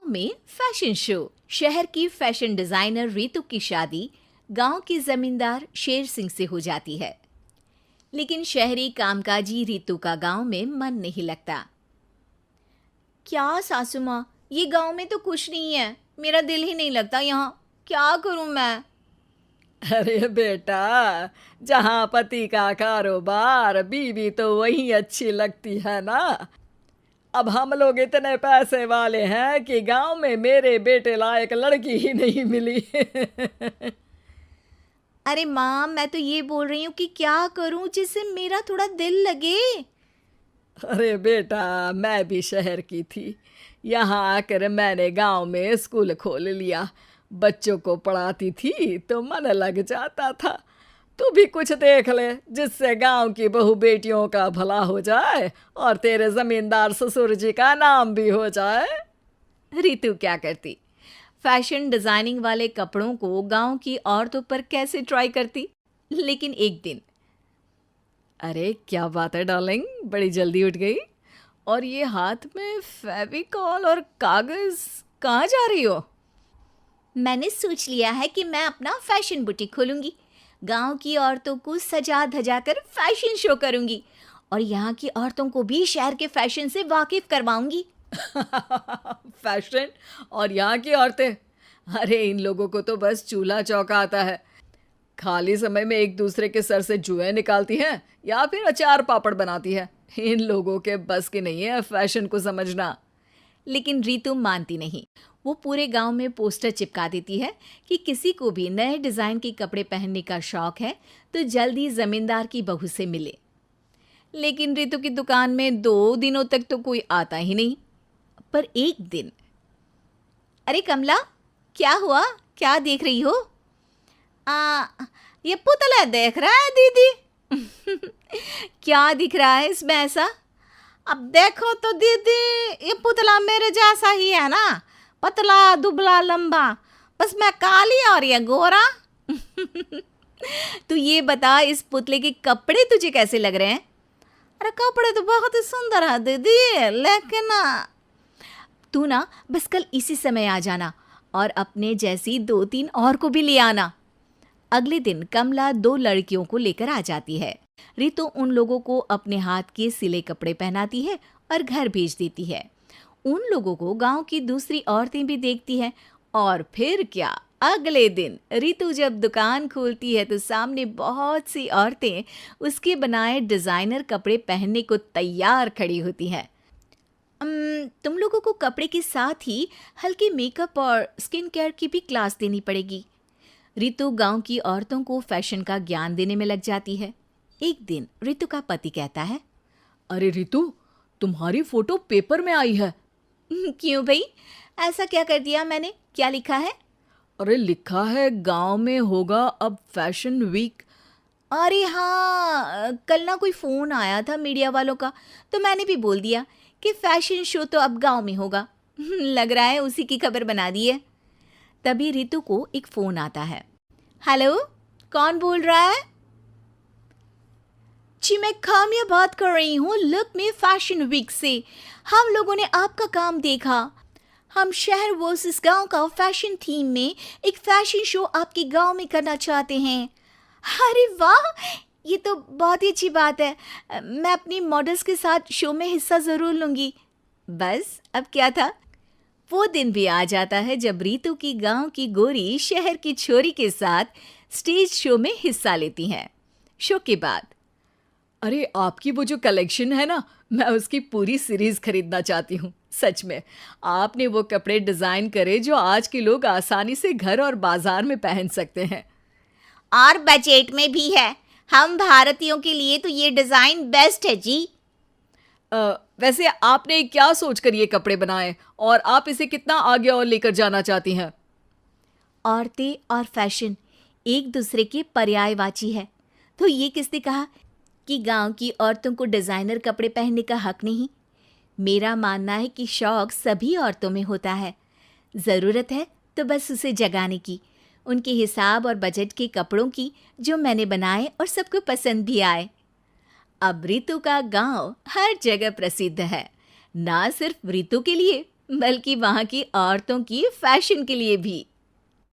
में fashion show. शहर की फैशन डिजाइनर रितु की शादी गांव के जमींदार शेर सिंह से हो जाती है। लेकिन शहरी कामकाजी रितु का गांव में मन नहीं लगता। क्या सासू माँ, ये गांव में तो कुछ नहीं है, मेरा दिल ही नहीं लगता यहाँ, क्या करूँ मैं। अरे बेटा, जहाँ पति का कारोबार बीवी तो वही अच्छी लगती है ना। अब हम लोग इतने पैसे वाले हैं कि गांव में मेरे बेटे लायक लड़की ही नहीं मिली। अरे माँ, मैं तो ये बोल रही हूँ कि क्या करूँ जिससे मेरा थोड़ा दिल लगे। अरे बेटा, मैं भी शहर की थी। यहाँ आकर मैंने गांव में स्कूल खोल लिया। बच्चों को पढ़ाती थी तो मन लग जाता था। तू भी कुछ देख ले जिससे गांव की बहू बेटियों का भला हो जाए और तेरे जमींदार ससुर जी का नाम भी हो जाए। रितु क्या करती, फैशन डिजाइनिंग वाले कपड़ों को गांव की औरतों पर कैसे ट्राई करती। लेकिन एक दिन, अरे क्या बात है डार्लिंग, बड़ी जल्दी उठ गई। और ये हाथ में फेविकॉल और कागज कहाँ जा रही हो? मैंने सोच लिया है कि मैं अपना फैशन बुटीक खोलूंगी। गांव की औरतों को सजा धजा कर फैशन शो करूंगी और यहाँ की औरतों को भी शहर के फैशन से वाकिफ करवाऊंगी। फैशन और यहाँ की औरतें, अरे इन लोगों को तो बस चूल्हा चौका आता है। खाली समय में एक दूसरे के सर से जुएं निकालती हैं या फिर अचार पापड़ बनाती है। इन लोगों के बस की नहीं है फैशन को समझना। लेकिन रितु मानती नहीं। वो पूरे गांव में पोस्टर चिपका देती है कि किसी को भी नए डिजाइन के कपड़े पहनने का शौक है तो जल्दी जमींदार की बहू से मिले। लेकिन रितु की दुकान में 2 दिनों तक तो कोई आता ही नहीं। पर एक दिन, अरे कमला, क्या हुआ, क्या देख रही हो? ये पुतला देख रहा है दीदी। क्या दिख रहा है इसमें ऐसा? अब देखो तो दीदी, ये पुतला मेरे जैसा ही है ना, पतला दुबला लंबा, बस मैं काली और ये गोरा। तू ये बता, इस पुतले के कपड़े तुझे कैसे लग रहे हैं? अरे कपड़े तो बहुत ही सुंदर है दीदी, लेकिन तू ना बस कल इसी समय आ जाना और अपने जैसी 2-3 और को भी ले आना। अगले दिन कमला 2 लड़कियों को लेकर आ जाती है। रितु उन लोगों को अपने हाथ के सिले कपड़े पहनाती है और घर भेज देती है। उन लोगों को गांव की दूसरी औरतें भी देखती हैं। और फिर क्या, अगले दिन रितु जब दुकान खोलती है तो सामने बहुत सी औरतें उसके बनाए डिजाइनर कपड़े पहनने को तैयार खड़ी होती हैं। तुम लोगों को कपड़े के साथ ही हल्के मेकअप और स्किन केयर की भी क्लास देनी पड़ेगी। रितु गांव की औरतों को फैशन का ज्ञान देने में लग जाती है। एक दिन रितु का पति कहता है, अरे रितु, तुम्हारी फोटो पेपर में आई है। क्यों भाई, ऐसा क्या कर दिया मैंने, क्या लिखा है? अरे लिखा है गांव में होगा अब फैशन वीक। अरे हाँ, कल ना कोई फ़ोन आया था मीडिया वालों का, तो मैंने भी बोल दिया कि फैशन शो तो अब गांव में होगा। लग रहा है उसी की खबर बना दी है। तभी रितु को एक फ़ोन आता है। हेलो, कौन बोल रहा है? जी मैं काम्या बात कर रही हूँ लुक में फैशन वीक से। हम लोगों ने आपका काम देखा। हम शहर वर्सेस गांव का फैशन थीम में एक फैशन शो आपके गांव में करना चाहते हैं। अरे वाह, ये तो बहुत ही अच्छी बात है। मैं अपनी मॉडल्स के साथ शो में हिस्सा ज़रूर लूँगी। बस अब क्या था, वो दिन भी आ जाता है जब रितु की गांव की गोरी शहर की छोरी के साथ स्टेज शो में हिस्सा लेती हैं। शो के बाद, अरे आपकी वो जो कलेक्शन है ना, मैं उसकी पूरी सीरीज खरीदना चाहती हूँ। सच में आपने वो कपड़े डिजाइन करे जो आज के लोग आसानी से घर और बाजार में पहन सकते हैं। और बजट में भी है। हम भारतीयों के लिए तो ये डिज़ाइन बेस्ट है जी। वैसे आपने क्या सोचकर ये कपड़े बनाए और आप इसे कितना आगे और लेकर जाना चाहती हैं? औरतें और फैशन एक दूसरे के पर्यायवाची है। तो ये किसने कहा कि गांव की औरतों को डिज़ाइनर कपड़े पहनने का हक नहीं? मेरा मानना है कि शौक सभी औरतों में होता है। ज़रूरत है तो बस उसे जगाने की, उनके हिसाब और बजट के कपड़ों की जो मैंने बनाए और सबको पसंद भी आए। अब रितु का गांव हर जगह प्रसिद्ध है, ना सिर्फ रितु के लिए बल्कि वहाँ की औरतों की फैशन के लिए भी।